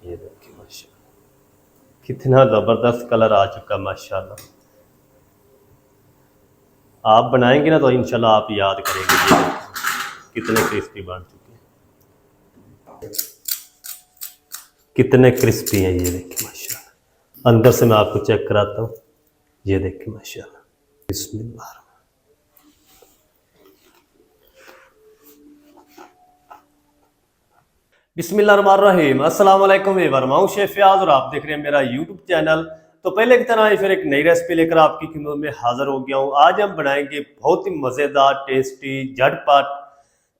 ये देखिए माशाल्लाह कितना ज़बरदस्त कलर आ चुका माशाल्लाह। आप बनाएंगे ना तो इंशाल्लाह आप याद करेंगे। ये देखिए कितने क्रिस्पी बन चुके हैं, कितने क्रिस्पी हैं। ये देखिए माशाल्लाह। अंदर से मैं आपको चेक कराता हूँ। ये देखिए माशाल्लाह। बिस्मिल्लाह। बिस्मिल्लाहिर्रहमानिर्रहीम। अस्सलाम वालेकुम एवरीवन, मैं हूं शेफ फयाज और आप देख रहे हैं मेरा यूट्यूब चैनल। तो पहले की तरह ही फिर एक नई रेसिपी लेकर आपकी खिदमत में हाजिर हो गया हूं। आज हम बनाएंगे बहुत ही मज़ेदार, टेस्टी, झटपट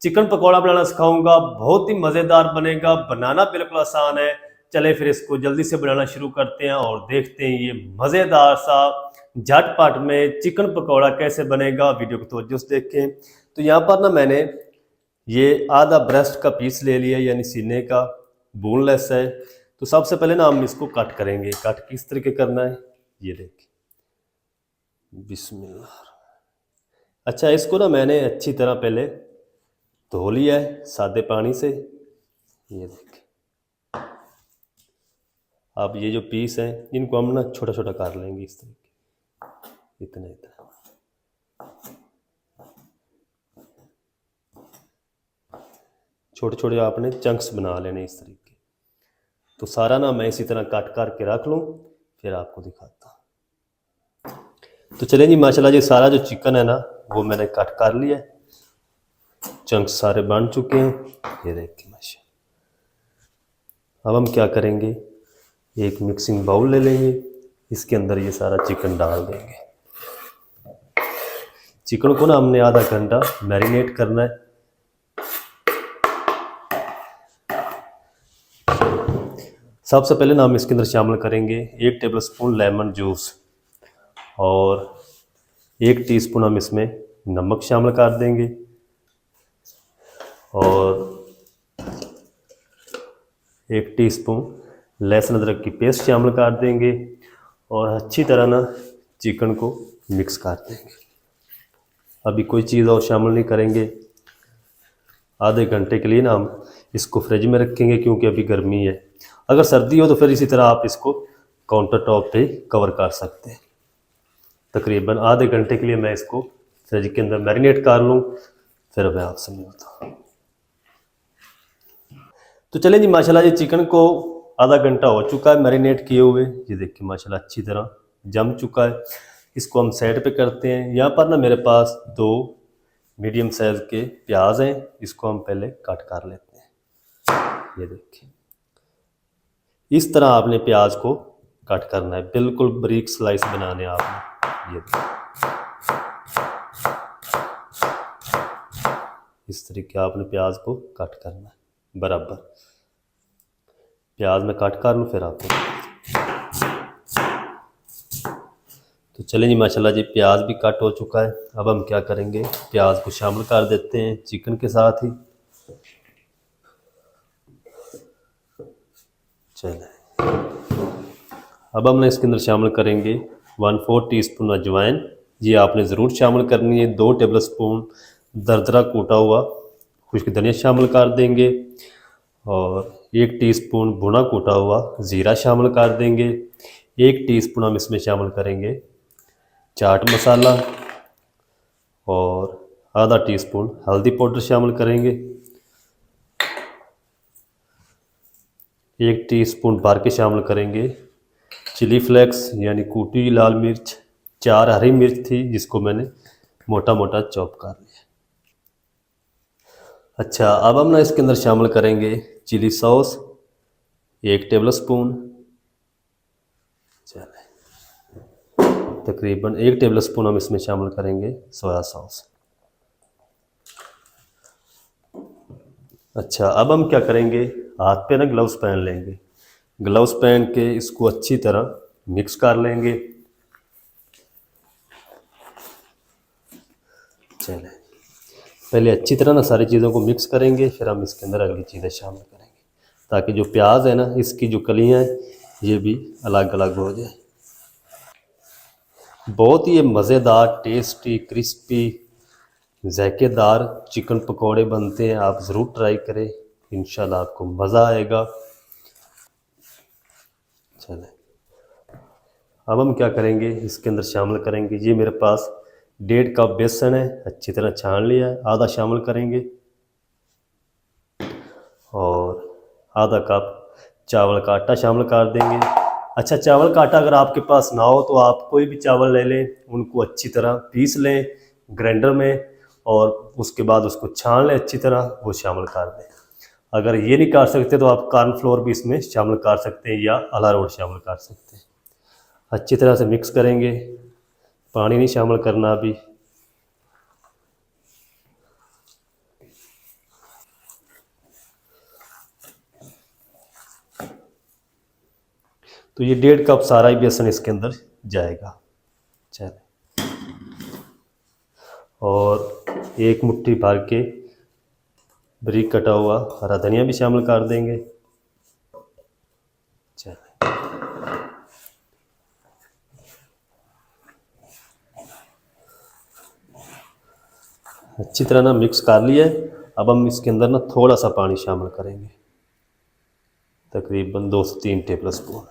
चिकन पकौड़ा बनाना सिखाऊंगा। बहुत ही मज़ेदार बनेगा, बनाना बिल्कुल आसान है। चले फिर इसको जल्दी से बनाना शुरू करते हैं और देखते हैं ये मज़ेदार सा झटपट में चिकन पकौड़ा कैसे बनेगा। वीडियो को तवज्जो से देखें। तो यहाँ पर ना मैंने ये आधा ब्रेस्ट का पीस ले लिया, यानी सीने का, बोनलेस है। तो सबसे पहले ना हम इसको कट करेंगे। कट किस तरीके करना है ये देखिए। बिस्मिल्लाह। अच्छा, इसको ना मैंने अच्छी तरह पहले धो लिया है सादे पानी से। ये देखिए। अब ये जो पीस है इनको हम ना छोटा छोटा काट लेंगे इस तरीके, इतना इतना। छोटे छोटे आपने चंक्स बना लेने इस तरीके। तो सारा ना मैं इसी तरह काट के रख लूँ, फिर आपको दिखाता हूँ। तो चलें जी, माशाल्लाह जी सारा जो चिकन है ना वो मैंने कट कर लिया है। चंक्स सारे बन चुके हैं। ये देखिए माशाल्लाह। अब हम क्या करेंगे, एक मिक्सिंग बाउल ले लेंगे, इसके अंदर ये सारा चिकन डाल देंगे। चिकन को ना हमने आधा घंटा मैरिनेट करना है। सबसे पहले ना हम इसके अंदर शामिल करेंगे 1 टेबलस्पून लेमन जूस और 1 टीस्पून हम इसमें नमक शामिल कर देंगे और 1 टीस्पून लहसुन अदरक की पेस्ट शामिल कर देंगे और अच्छी तरह ना चिकन को मिक्स कर देंगे। अभी कोई चीज़ और शामिल नहीं करेंगे। आधे घंटे के लिए ना हम इसको फ्रिज में रखेंगे, क्योंकि अभी गर्मी है। अगर सर्दी हो तो फिर इसी तरह आप इसको काउंटर टॉप पे कवर कर सकते हैं। तकरीबन आधे घंटे के लिए मैं इसको फ्रिज के अंदर मैरिनेट कर लूँ, फिर मैं आपसे मिलता हूँ। तो चलें जी, माशाल्लाह ये चिकन को आधा घंटा हो चुका है मैरिनेट किए हुए। ये देखिए माशाल्लाह अच्छी तरह जम चुका है। इसको हम साइड पे करते हैं। यहाँ पर ना मेरे पास 2 मीडियम साइज़ के प्याज हैं, इसको हम पहले कट कर लेते हैं। ये देखिए इस तरह आपने प्याज को कट करना है, बिल्कुल बारीक स्लाइस बनाने आपने। ये इस तरीके आपने प्याज को कट करना है बराबर। प्याज में कट कर लूँ फिर आपको। तो चलें जी, माशाल्लाह जी प्याज भी कट हो चुका है। अब हम क्या करेंगे, प्याज को शामिल कर देते हैं चिकन के साथ ही। चलें, अब हम इसके अंदर शामिल करेंगे 1/4 टीस्पून अजवाइन। ये आपने ज़रूर शामिल करनी है। 2 टेबलस्पून दरदरा कूटा हुआ खुश्क धनिया शामिल कर देंगे और 1 टीस्पून भुना कूटा हुआ ज़ीरा शामिल कर देंगे। 1 टीस्पून हम इसमें शामिल करेंगे चाट मसाला और आधा टीस्पून हल्दी पाउडर शामिल करेंगे। 1 टीस्पून भर के शामिल करेंगे चिली फ्लेक्स, यानी कूटी हुई लाल मिर्च। 4 हरी मिर्च थी जिसको मैंने मोटा मोटा चॉप कर लिया। अच्छा, अब हम ना इसके अंदर शामिल करेंगे चिली सॉस 1 टेबलस्पून। चले, तकरीबन 1 टेबलस्पून हम इसमें शामिल करेंगे सोया सॉस। अच्छा, अब हम क्या करेंगे, हाथ पे ना ग्लव्स पहन लेंगे। ग्लव्स पहन के इसको अच्छी तरह मिक्स कर लेंगे। चलें, पहले अच्छी तरह ना सारी चीज़ों को मिक्स करेंगे, फिर हम इसके अंदर अगली चीज़ें शामिल करेंगे, ताकि जो प्याज है ना इसकी जो कलियाँ हैं ये भी अलग अलग हो जाए। बहुत ही मज़ेदार, टेस्टी, क्रिस्पी, ज़ायकेदार चिकन पकोड़े बनते हैं। आप ज़रूर ट्राई करें, इंशाल्लाह आपको मज़ा आएगा। चलें, अब हम क्या करेंगे, इसके अंदर शामिल करेंगे, ये मेरे पास 1.5 कप बेसन है, अच्छी तरह छान लिया है, आधा शामिल करेंगे और आधा कप चावल का आटा शामिल कर देंगे। अच्छा, चावल का आटा अगर आपके पास ना हो तो आप कोई भी चावल ले लें, उनको अच्छी तरह पीस लें ग्राइंडर में और उसके बाद उसको छान लें अच्छी तरह, वो शामिल कर दें। अगर ये नहीं कर सकते तो आप कॉर्नफ्लोर भी इसमें शामिल कर सकते हैं या अरारोट शामिल कर सकते हैं। अच्छी तरह से मिक्स करेंगे, पानी नहीं शामिल करना अभी। तो ये 1.5 कप सारा ही बेसन इसके अंदर जाएगा। चले, और एक मुट्ठी भर के बारीक कटा हुआ हरा धनिया भी शामिल कर देंगे। चले, अच्छी तरह ना मिक्स कर लिया है। अब हम इसके अंदर ना थोड़ा सा पानी शामिल करेंगे, तकरीबन 2 से 3 टेबल स्पून।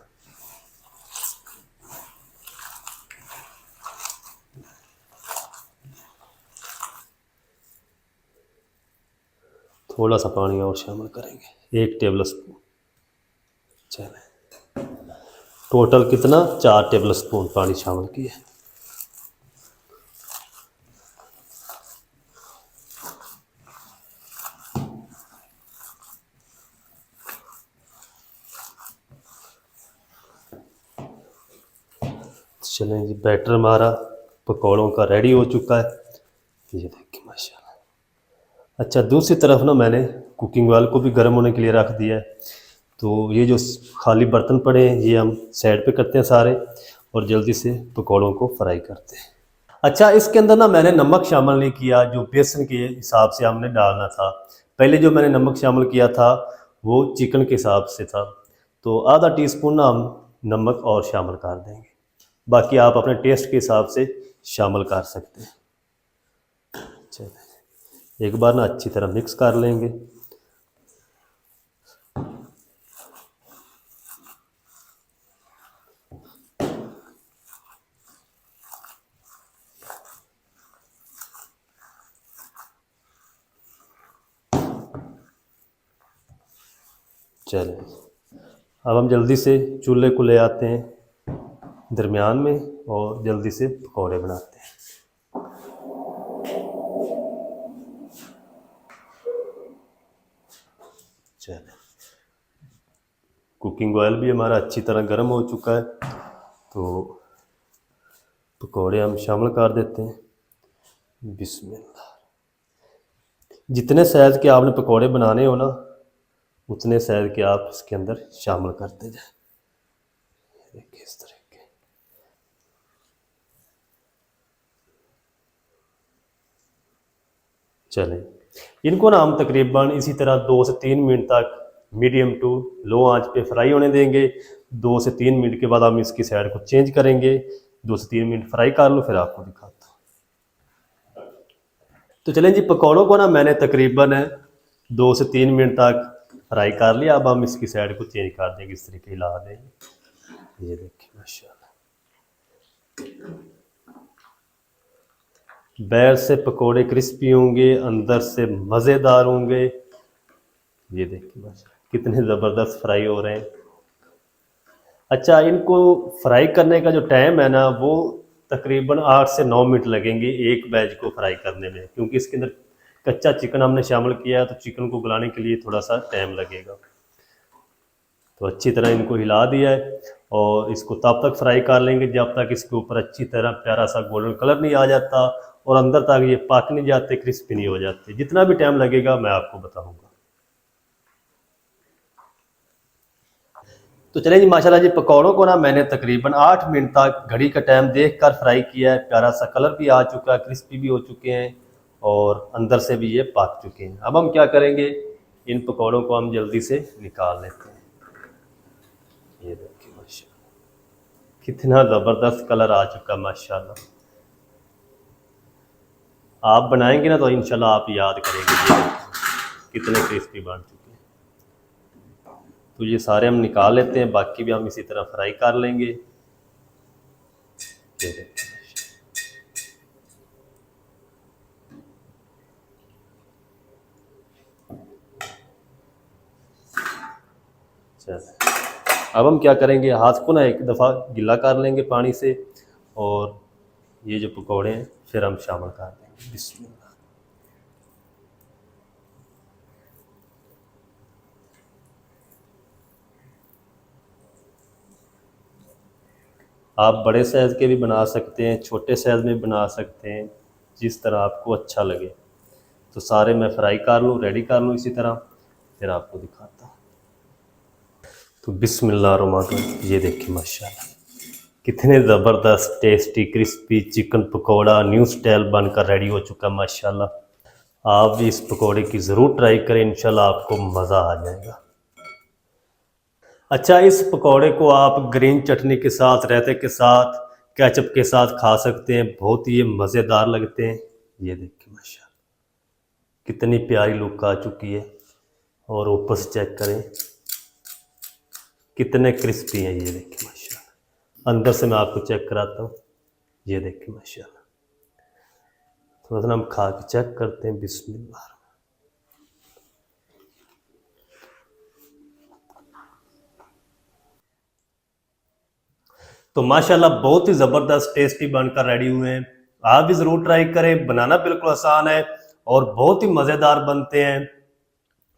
थोड़ा सा पानी और शामिल करेंगे, 1 टेबल स्पून। चलें, टोटल कितना, 4 टेबल स्पून पानी शामिल किया। चलें जी, बैटर हमारा पकौड़ों का रेडी हो चुका है, ये देखिए माशाल्लाह। अच्छा, दूसरी तरफ ना मैंने कुकिंग ऑयल को भी गर्म होने के लिए रख दिया है। तो ये जो खाली बर्तन पड़े हैं ये हम साइड पे करते हैं सारे और जल्दी से पकौड़ों को फ्राई करते हैं। अच्छा, इसके अंदर ना मैंने नमक शामिल नहीं किया, जो बेसन के हिसाब से हमने डालना था। पहले जो मैंने नमक शामिल किया था वो चिकन के हिसाब से था, तो आधा टीस्पून ना हम नमक और शामिल कर देंगे, बाकी आप अपने टेस्ट के हिसाब से शामिल कर सकते हैं। चलिए, एक बार ना अच्छी तरह मिक्स कर लेंगे। चलें, अब हम जल्दी से चूल्हे को ले आते हैं दरमियान में और जल्दी से पकौड़े बनाते हैं। चलें, कुकिंग ऑयल भी हमारा अच्छी तरह गर्म हो चुका है, तो पकौड़े हम शामिल कर देते हैं। बिस्मिल्लाह। जितने साइज़ के आपने पकौड़े बनाने हो ना उतने साइज़ के आप इसके अंदर शामिल करते जाएं। देखिए इस तरह के। चलें, इनको ना हम तकरीबन इसी तरह 2 से 3 मिनट तक मीडियम टू लो आंच पे फ्राई होने देंगे। 2 से 3 मिनट के बाद हम इसकी साइड को चेंज करेंगे। 2 से 3 मिनट फ्राई कर लो, फिर आपको दिखाता हूँ। तो चलें जी, पकौड़ों को ना मैंने तकरीबन 2 से 3 मिनट तक फ्राई कर लिया। अब हम इसकी साइड को चेंज कर देंगे, इस तरीके हिला देंगे। ये देखिए माशाल्लाह, बाहर से पकोड़े क्रिस्पी होंगे, अंदर से मज़ेदार होंगे। ये देखिए बस कितने ज़बरदस्त फ्राई हो रहे हैं। अच्छा, इनको फ्राई करने का जो टाइम है ना वो तकरीबन 8 से 9 मिनट लगेंगे एक बैच को फ्राई करने में, क्योंकि इसके अंदर कच्चा चिकन हमने शामिल किया है तो चिकन को गलाने के लिए थोड़ा सा टाइम लगेगा। तो अच्छी तरह इनको हिला दिया है और इसको तब तक फ्राई कर लेंगे जब तक इसके ऊपर अच्छी तरह प्यारा सा गोल्डन कलर नहीं आ जाता और अंदर तक ये पक नहीं जाते, क्रिस्पी नहीं हो जाते। जितना भी टाइम लगेगा मैं आपको बताऊंगा। तो चलें जी, माशाल्लाह जी, पकौड़ों को ना मैंने तकरीबन 8 मिनट तक घड़ी का टाइम देखकर फ्राई किया है। प्यारा सा कलर भी आ चुका है, क्रिस्पी भी हो चुके हैं और अंदर से भी ये पक चुके हैं। अब हम क्या करेंगे, इन पकौड़ों को हम जल्दी से निकाल लेते हैं। ये देखिए माशाल्लाह कितना ज़बरदस्त कलर आ चुका है माशाल्लाह। आप बनाएंगे ना तो इंशाल्लाह आप याद करेंगे ये कितने क्रिस्पी बन चुके हैं। तो ये सारे हम निकाल लेते हैं, बाकी भी हम इसी तरह फ्राई कर लेंगे। ये देखिए अब हम क्या करेंगे, हाथ को ना एक दफ़ा गीला कर लेंगे पानी से, और ये जो पकौड़े हैं फिर हम शामिल कर देंगे। बिस्मिल्लाह। आप बड़े साइज़ के भी बना सकते हैं, छोटे साइज़ में भी बना सकते हैं, जिस तरह आपको अच्छा लगे। तो सारे मैं फ्राई कर लूँ, रेडी कर लूँ इसी तरह, फिर आपको दिखाता हूँ। तो बिस्मिल्लाहिर्रहमानिर्रहीम, ये देखिए माशाल्लाह कितने ज़बरदस्त tasty crispy chicken pakora new style बनकर रेडी हो चुका है माशाल्लाह। आप भी इस पकोड़े की ज़रूर ट्राई करें, इंशाल्लाह आपको मज़ा आ जाएगा। अच्छा, इस पकोड़े को आप ग्रीन चटनी के साथ, रायते के साथ, केचप के साथ खा सकते हैं, बहुत ही मज़ेदार लगते हैं। ये देखिए माशाल्लाह कितनी प्यारी लुक आ चुकी है, और ऊपर से चेक करें कितने क्रिस्पी हैं। ये देखिए माशाल्लाह, अंदर से मैं आपको चेक कराता हूँ। ये देखिए माशाल्लाह, थोड़ा सा हम खा के चेक करते हैं। बिस्मिल्लाह। तो माशाल्लाह बहुत ही ज़बरदस्त टेस्टी बनकर रेडी हुए हैं। आप भी ज़रूर ट्राई करें, बनाना बिल्कुल आसान है और बहुत ही मज़ेदार बनते हैं।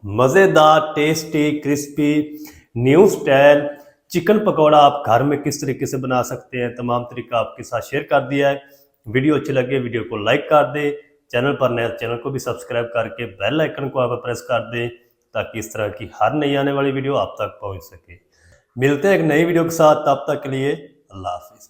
मज़ेदार tasty crispy new style chicken pakora आप घर में किस तरीके से बना सकते हैं, तमाम तरीका आपके साथ शेयर कर दिया है। वीडियो अच्छी लगे वीडियो को लाइक कर दें, चैनल पर नए चैनल को भी सब्सक्राइब करके बेल आइकन को आप प्रेस कर दें, ताकि इस तरह की हर नई आने वाली वीडियो आप तक पहुंच सके। मिलते हैं एक नई वीडियो के साथ, तब तक के लिए अल्लाह हाफिज़।